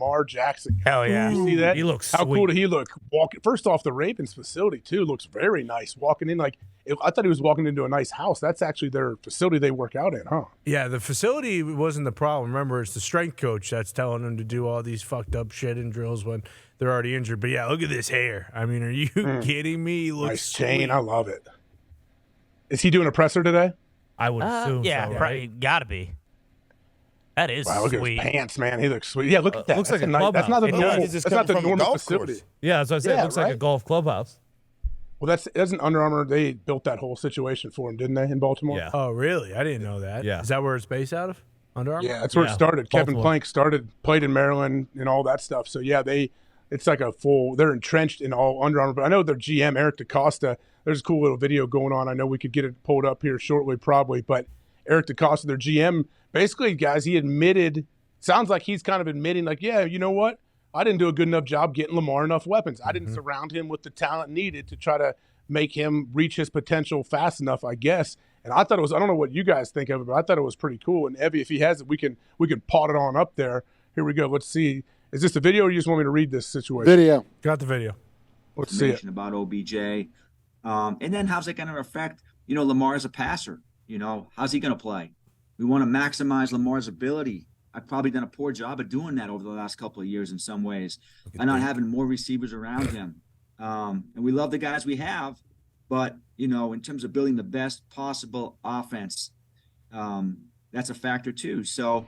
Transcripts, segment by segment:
Lamar Jackson. Hell yeah. You see that? He looks How sweet. cool did he look? First off, the Ravens facility, too, looks very nice. Walking in, I thought he was walking into a nice house. That's actually their facility they work out in, huh? Yeah, the facility wasn't the problem. Remember, it's the strength coach that's telling them to do all these fucked up shit and drills when they're already injured. But yeah, look at this hair. I mean, are you kidding me? He looks Nice chain. sweet. I love it. Is he doing a presser today? I would assume so, right? Gotta be. That is Wow, look sweet. at his pants, man. He looks sweet. Yeah, look at that. Looks That's like a nice, that's not the clubhouse. normal, He's just that's not the coming from a normal golf facility. course. Yeah, that's what I said. Yeah, It looks like a right? golf clubhouse. Well, that's an Under Armour. They built that whole situation for him, didn't they, in Baltimore? Yeah. Oh, really? I didn't know that. Yeah. Is that where it's based out of? Under Armour? Yeah, that's where it Yeah, started. Kevin Baltimore. Plank played in Maryland and all that stuff. So, yeah, it's like they're entrenched in all Under Armour. But I know their GM, Eric DaCosta, there's a cool little video going on. I know we could get it pulled up here shortly probably. But Eric DaCosta, their GM, basically, guys, he admitted, sounds like he's kind of admitting, like, yeah, you know what? I didn't do a good enough job getting Lamar enough weapons. I didn't surround him with the talent needed to try to make him reach his potential fast enough, I guess. And I thought it was, I don't know what you guys think of it, but I thought it was pretty cool. And Evie, if he has it, we can pot it on up there. Here we go. Let's see. Is this a video or you just want me to read this situation? Video. Got the video. Let's see it. Information about OBJ. And then how's it going to affect, Lamar as a passer? How's he going to play? We want to maximize Lamar's ability. I've probably done a poor job of doing that over the last couple of years in some ways, by not having more receivers around him. And we love the guys we have, but, in terms of building the best possible offense, that's a factor too. So,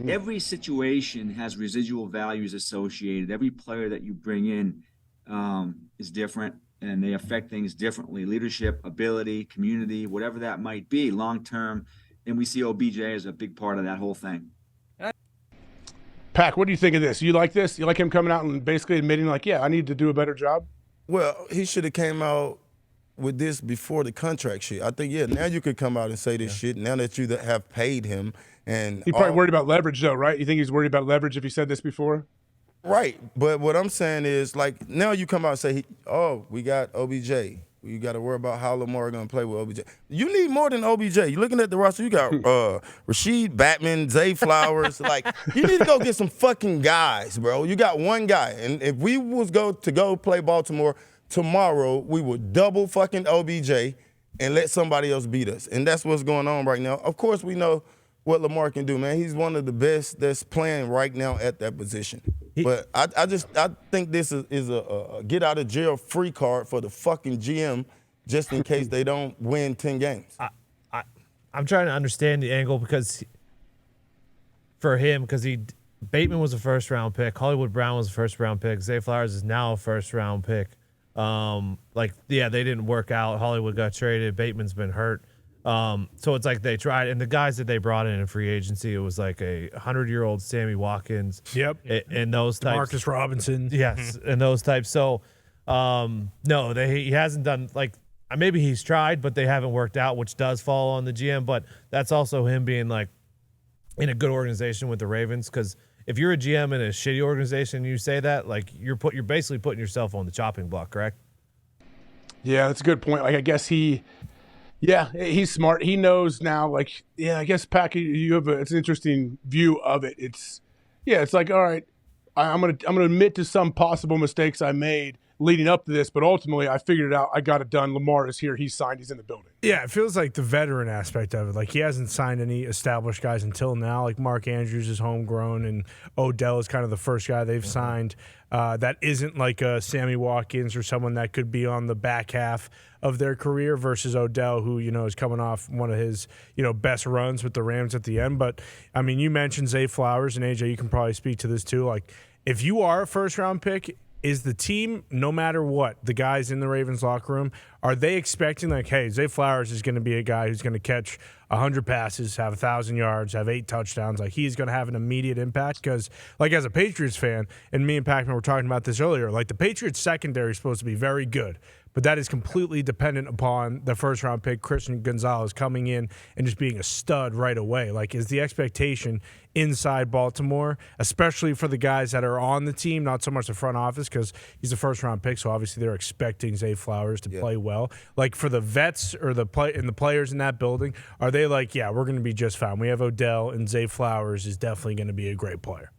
every situation has residual values associated. Every player that you bring in is different, and they affect things differently. Leadership, ability, community, whatever that might be, long-term. And we see OBJ as a big part of that whole thing. Pac, what do you think of this? You like this? You like him coming out and basically admitting, like, yeah, I need to do a better job? Well, he should have came out with this before the contract shit. I think, now you could come out and say this shit now that you have paid him. And He's probably worried about leverage, though, right? You think he's worried about leverage if he said this before? Right. But what I'm saying is, like, now you come out and say, we got OBJ. You got to worry about how Lamar going to play with OBJ. You need more than OBJ. You're looking at the roster. You got Rasheed Batman, Zay Flowers. Like, you need to go get some fucking guys, bro. You got one guy. And if we was go play Baltimore tomorrow, we would double fucking OBJ and let somebody else beat us. And that's what's going on right now. Of course, we know what Lamar can do, man. He's one of the best that's playing right now at that position. But I think this is a get out of jail free card for the fucking GM, just in case they don't win 10 games. I'm trying to understand the angle because Bateman was a first round pick, Hollywood Brown was a first round pick, Zay Flowers is now a first round pick. They didn't work out. Hollywood got traded. Bateman's been hurt. So it's like they tried, and the guys that they brought in free agency, it was like a 100-year-old Sammy Watkins. Yep. And those types. Marcus Robinson. Yes, and those types. So, no, he hasn't done, maybe he's tried, but they haven't worked out, which does fall on the GM. But that's also him being, in a good organization with the Ravens, because if you're a GM in a shitty organization and you say that, you're basically putting yourself on the chopping block, correct? Yeah, that's a good point. I guess he's smart. He knows now, I guess, Pac, you have it's an interesting view of it. It's like, all right, I'm gonna admit to some possible mistakes I made leading up to this, but ultimately I figured it out. I got it done. Lamar is here. He's signed. He's in the building. Yeah, it feels like the veteran aspect of it. He hasn't signed any established guys until now. Like Mark Andrews is homegrown, and Odell is kind of the first guy they've signed that isn't like a Sammy Watkins or someone that could be on the back half of their career versus Odell, who, is coming off one of his, best runs with the Rams at the end. But, I mean, you mentioned Zay Flowers, and AJ, you can probably speak to this too. If you are a first-round pick, is the team, no matter what, the guys in the Ravens locker room, are they expecting, hey, Zay Flowers is going to be a guy who's going to catch 100 passes, have 1,000 yards, have 8 touchdowns? He's going to have an immediate impact? Because, as a Patriots fan, and me and Pacman were talking about this earlier, the Patriots secondary is supposed to be very good, but that is completely dependent upon the first-round pick, Christian Gonzalez, coming in and just being a stud right away. Is the expectation inside Baltimore, especially for the guys that are on the team, not so much the front office, because he's a first-round pick, so obviously they're expecting Zay Flowers to play well. For the vets or the players in that building, are they we're going to be just fine? We have Odell, and Zay Flowers is definitely going to be a great player.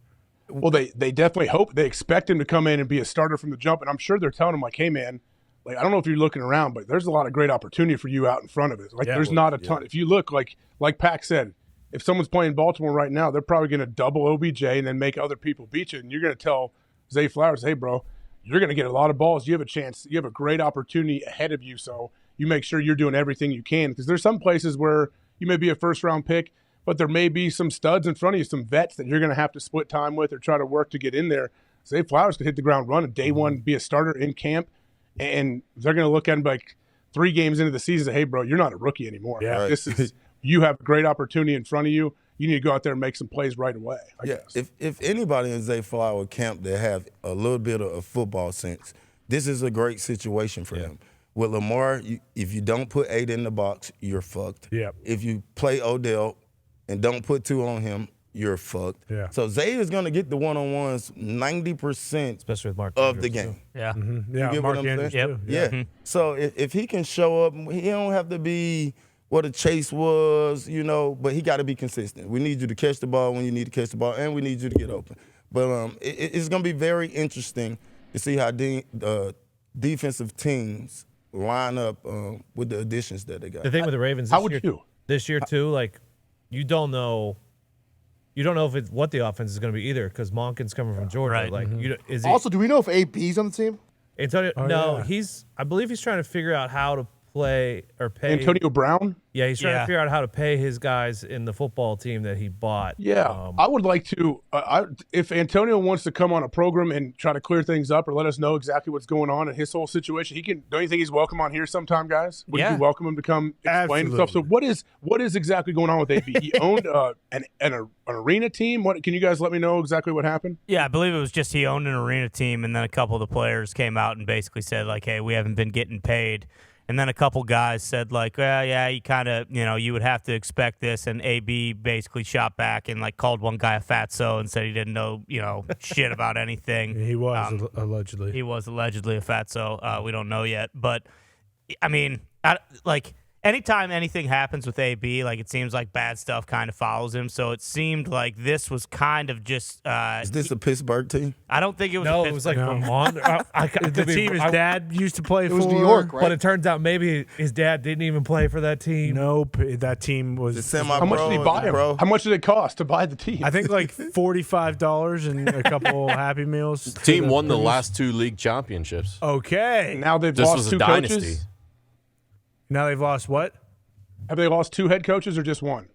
Well, they definitely hope, they expect him to come in and be a starter from the jump, and I'm sure they're telling him like, hey man, like I don't know if you're looking around, but there's a lot of great opportunity for you out in front of it. Like there's not a ton. If you look like Pac said, if someone's playing Baltimore right now, they're probably going to double OBJ and then make other people beat you, and you're going to tell Zay Flowers, hey bro, you're going to get a lot of balls. You have a chance. You have a great opportunity ahead of you, so you make sure you're doing everything you can, because there's some places where you may be a first-round pick, but there may be some studs in front of you, some vets that you're going to have to split time with or try to work to get in there. Zay Flowers could hit the ground running day one, be a starter in camp, and they're going to look at him like 3 games into the season, say, hey, bro, you're not a rookie anymore. Yeah. Like, this is you have a great opportunity in front of you. You need to go out there and make some plays right away, I guess. If anybody in Zay Flowers camp that have a little bit of football sense, this is a great situation for them. With Lamar, if you don't put 8 in the box, you're fucked. Yep. If you play Odell and don't put 2 on him, you're fucked. Yeah. So Zay is going to get the one-on-ones 90% Especially with Mark of Andrews, the game. too. Yeah. Yeah, get Mark what I'm Andrews saying? too. Yeah. So if he can show up, he don't have to be what a chase was, but he got to be consistent. We need you to catch the ball when you need to catch the ball, and we need you to get open. But it's going to be very interesting to see how defensive teams line up with the additions that they got. The thing with the Ravens this year too, like you don't know if what the offense is going to be either, because Monken's coming from Georgia. Right. Like, is he, Also, do we know if AB's on the team? Antonio? yeah. I believe he's trying to figure out how to play or pay. Antonio Brown? Yeah, he's trying Yeah. to figure out how to pay his guys in the football team that he bought. Yeah, I would like to. If Antonio wants to come on a program and try to clear things up or let us know exactly what's going on in his whole situation, he can. Don't you think he's welcome on here sometime, guys? Would you welcome him to come explain stuff? So what is exactly going on with AB? He owned an arena team. What can you guys let me know exactly what happened? Yeah, I believe it was just he owned an arena team, and then a couple of the players came out and basically said, like, hey, we haven't been getting paid. And then a couple guys said, like, well, yeah, you kind of, you would have to expect this. And AB basically shot back and, like, called one guy a fatso and said he didn't know, shit about anything. He was allegedly. He was allegedly a fatso. We don't know yet. But, I mean, anytime anything happens with AB, like, it seems like bad stuff kind of follows him. So it seemed like this was kind of just. Is this a Pittsburgh team? I don't think it was. No, it was like Vermont. The team his dad used to play for. It was New York, right? But it turns out maybe his dad didn't even play for that team. Nope, that team was. How much did he buy him? Bro. How much did it cost to buy the team? I think like $45 and a couple Happy Meals. The team won the last 2 league championships. Okay. Now they've This lost was a 2 dynasty. coaches. Now they've lost what? Have they lost 2 head coaches or just 1?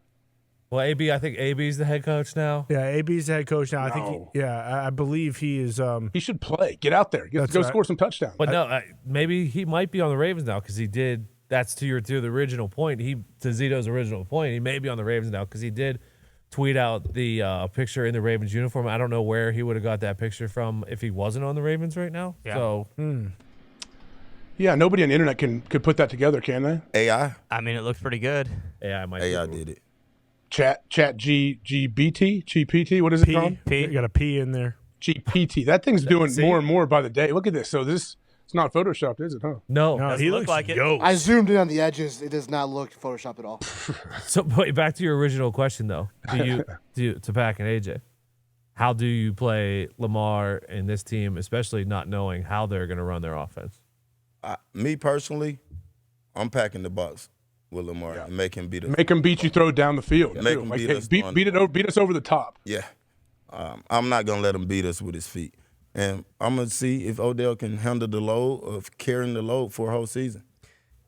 Well, I think AB's the head coach now. Yeah, AB's the head coach now. I No. think. I believe he is. He should play. Get out there. Go right. score some touchdowns. But no, maybe he might be on the Ravens now because he did. That's to the original point. To Zito's original point. He may be on the Ravens now because he did tweet out the picture in the Ravens uniform. I don't know where he would have got that picture from if he wasn't on the Ravens right now. Yeah. So Yeah, nobody on the internet could put that together, can they? AI? I mean, it looks pretty good. AI might. AI be. did it. Chat GPT. What is it called? You got a P in there. GPT. That thing's doing more and more by the day. Look at this. So it's not photoshopped, is it? Huh? No. No, Doesn't he look looks like it. yoked. I zoomed in on the edges. It does not look Photoshop at all. So wait, back to your original question though. To Pac and AJ, how do you play Lamar and this team, especially not knowing how they're going to run their offense? Me personally, I'm packing the box with Lamar and make him beat us. Make him beat you, throw it down the field. Make too. him Like, beat hey, us beat on- beat us over the top. Yeah. I'm not going to let him beat us with his feet. And I'm going to see if Odell can handle the load of carrying the load for a whole season.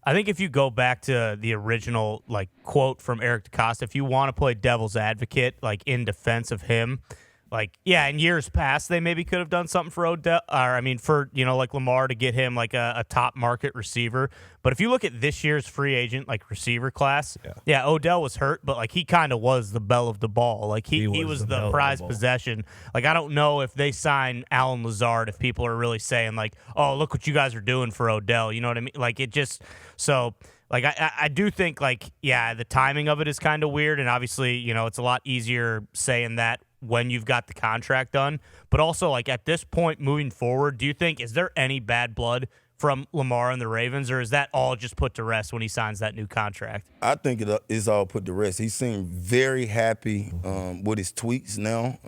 I think if you go back to the original quote from Eric DeCosta, if you want to play devil's advocate, in defense of him, in years past they maybe could have done something for Odell, for Lamar to get him a top market receiver. But if you look at this year's free agent receiver class, Odell was hurt, but he kind of was the belle of the ball. He was the prized possession. I don't know if they sign Alan Lazard if people are really saying oh, look what you guys are doing for Odell. You know what I mean? It just so. I do think, the timing of it is kind of weird, and obviously, it's a lot easier saying that when you've got the contract done. But also, at this point moving forward, do you think, is there any bad blood from Lamar and the Ravens, or is that all just put to rest when he signs that new contract? I think it is all put to rest. He seemed very happy with his tweets now,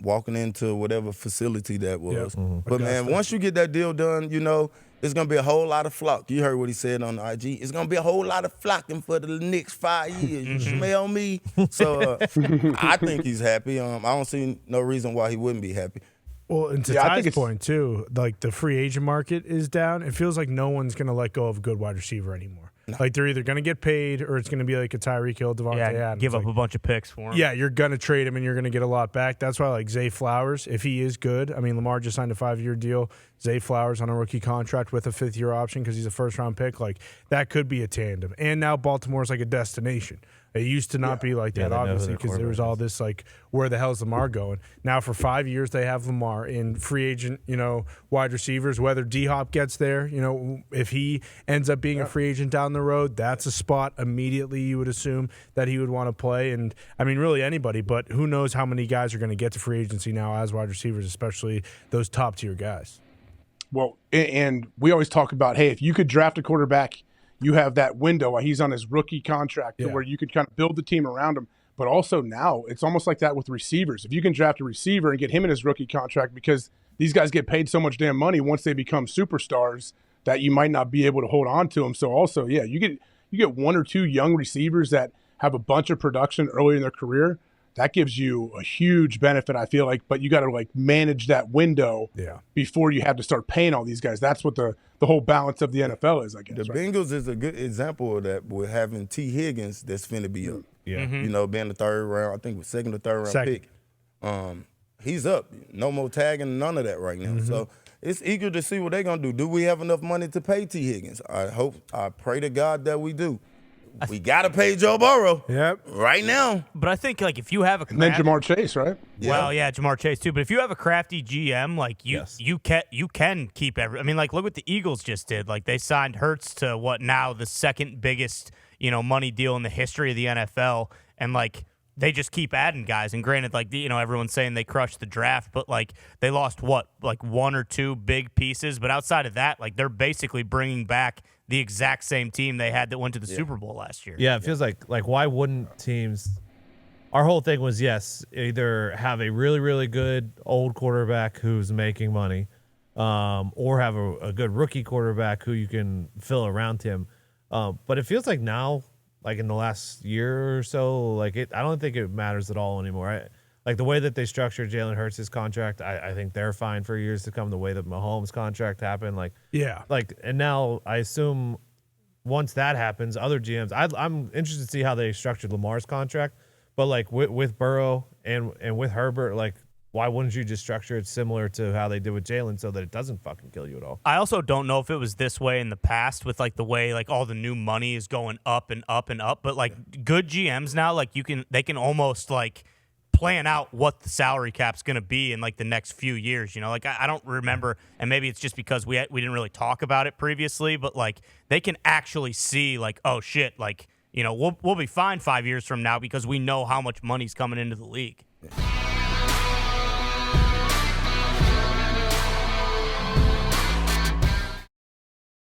walking into whatever facility that was. But, man, once you get that deal done, you know, it's going to be a whole lot of flock. You heard what he said on the IG. It's going to be a whole lot of flocking for the next 5 years. You smell me? So I think he's happy. I don't see no reason why he wouldn't be happy. Well, and to Ty's point, too, like the free agent market is down. It feels like no one's going to let go of a good wide receiver anymore. No. Like they're either going to get paid or it's going to be like a Tyreek Hill, Devontae Adams. Give up a bunch of picks for him. Yeah, you're going to trade him and you're going to get a lot back. That's why like Zay Flowers, if he is good, I mean, Lamar just signed a 5-year deal. Zay Flowers on a rookie contract with a 5th-year option because he's a first-round pick. Like that could be a tandem. And now Baltimore's like a destination. It used to not be like that, obviously, because there was all this, like, where the hell's Lamar going? Now, for 5 years, they have Lamar in free agent, you know, wide receivers. Whether D-Hop gets there, you know, if he ends up being a free agent down the road, that's a spot immediately you would assume that he would want to play. And, I mean, really anybody, but who knows how many guys are going to get to free agency now as wide receivers, especially those top-tier guys. Well, and we always talk about, hey, if you could draft a quarterback, you have that window while he's on his rookie contract to where you could kind of build the team around him. But also now it's almost like that with receivers. If you can draft a receiver and get him in his rookie contract, because these guys get paid so much damn money once they become superstars that you might not be able to hold on to them. So also, yeah, you get 1 or 2 young receivers that have a bunch of production early in their career. That gives you a huge benefit, I feel like, but you got to like manage that window before you have to start paying all these guys. That's what the whole balance of the NFL is, I guess. The Bengals is a good example of that with having T. Higgins that's finna be up. Yeah. You know, being the 3rd round, I think 2nd or 3rd round pick. He's up. No more tagging, none of that right now. So it's eager to see what they're going to do. Do we have enough money to pay T. Higgins? I pray to God that we do. We got to pay Joe Burrow right now. But I think, like, if you have a and then Jamar Chase, right? Well, yeah, Jamar Chase, too. But if you have a crafty GM, like, you can keep every – I mean, like, look what the Eagles just did. Like, they signed Hurts to what now the 2nd biggest, you know, money deal in the history of the NFL. And, like, they just keep adding guys. And granted, like, you know, everyone's saying they crushed the draft, but, like, they lost, what, like 1 or 2 big pieces. But outside of that, like, they're basically bringing back – the exact same team they had that went to the Super Bowl last year. Yeah, it feels like why wouldn't teams – our whole thing was, yes, either have a really, really good old quarterback who's making money or have a good rookie quarterback who you can fill around him. But it feels like now, like in the last year or so, like I don't think it matters at all anymore. Like the way that they structured Jalen Hurts' contract, I think they're fine for years to come. The way that Mahomes' contract happened, and now I assume once that happens, other GMs. I'm interested to see how they structured Lamar's contract, but like with Burrow and with Herbert, like why wouldn't you just structure it similar to how they did with Jalen so that it doesn't fucking kill you at all? I also don't know if it was this way in the past with like the way like all the new money is going up and up and up, but like good GMs now, like they can almost like plan out what the salary cap's going to be in like the next few years, you know, like I don't remember, and maybe it's just because we didn't really talk about it previously, but like they can actually see like, oh shit, like, you know, we'll be fine 5 years from now because we know how much money's coming into the league.